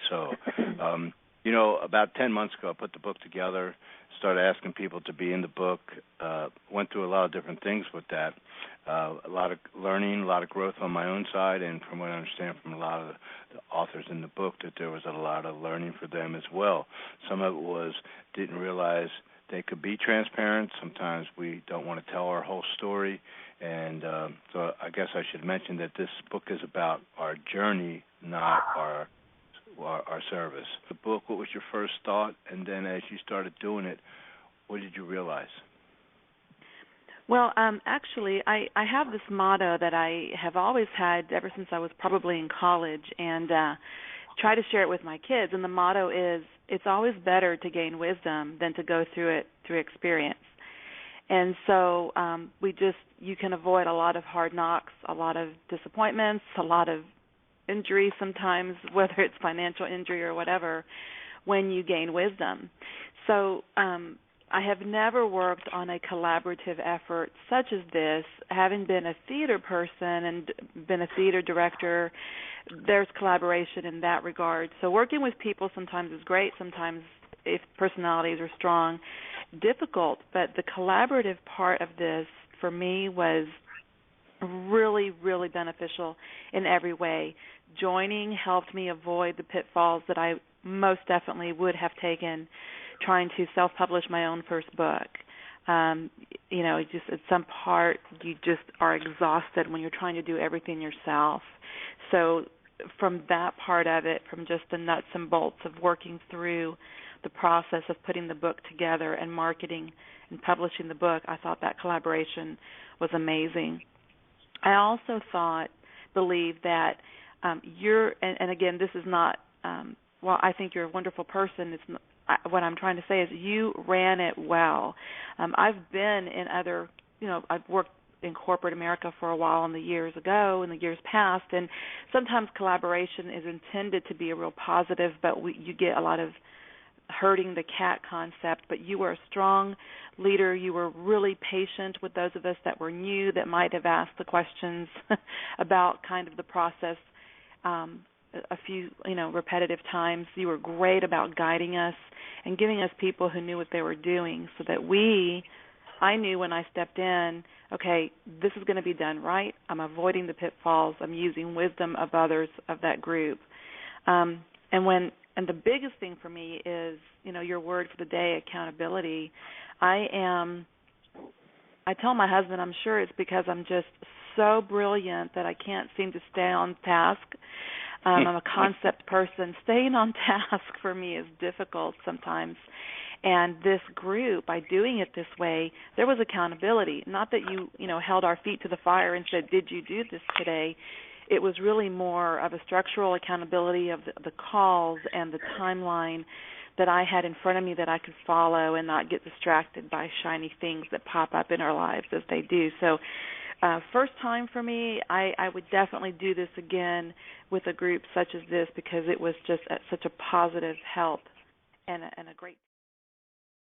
so. About 10 months ago, I put the book together, started asking people to be in the book, went through a lot of different things with that, a lot of learning, a lot of growth on my own side, and from what I understand from a lot of the authors in the book, that there was a lot of learning for them as well. Some of it was didn't realize they could be transparent. Sometimes we don't want to tell our whole story, and so I guess I should mention that this book is about our journey, not our service. The book, what was your first thought? And then as you started doing it, what did you realize? Well, actually, I have this motto that I have always had ever since I was probably in college, and try to share it with my kids. And the motto is, it's always better to gain wisdom than to go through it through experience. And so you can avoid a lot of hard knocks, a lot of disappointments, a lot of injury sometimes, whether it's financial injury or whatever, when you gain wisdom. So I have never worked on a collaborative effort such as this. Having been a theater person and been a theater director, there's collaboration in that regard. So working with people sometimes is great, sometimes if personalities are strong, difficult. But the collaborative part of this for me was really, really beneficial in every way. Joining helped me avoid the pitfalls that I most definitely would have taken trying to self-publish my own first book. Just at some part you just are exhausted when you're trying to do everything yourself. So from that part of it, from just the nuts and bolts of working through the process of putting the book together and marketing and publishing the book, I thought that collaboration was amazing. I also believe that and again, this is not, I think you're a wonderful person. It's not, what I'm trying to say is you ran it well. I've been in other, I've worked in corporate America for a while in the years past, and sometimes collaboration is intended to be a real positive, but you get a lot of herding the cat concept. But you were a strong leader. You were really patient with those of us that were new, that might have asked the questions about kind of the process a few, repetitive times. You were great about guiding us and giving us people who knew what they were doing, so that I knew when I stepped in, okay, this is going to be done right. I'm avoiding the pitfalls. I'm using wisdom of others of that group. And the biggest thing for me is, your word for the day, accountability. I tell my husband I'm sure it's because I'm just so brilliant that I can't seem to stay on task. I'm a concept person. Staying on task for me is difficult sometimes. And this group, by doing it this way, there was accountability. Not that you held our feet to the fire and said, did you do this today? It was really more of a structural accountability of the calls and the timeline that I had in front of me that I could follow and not get distracted by shiny things that pop up in our lives as they do. So first time for me, I would definitely do this again with a group such as this, because it was just such a positive help and a great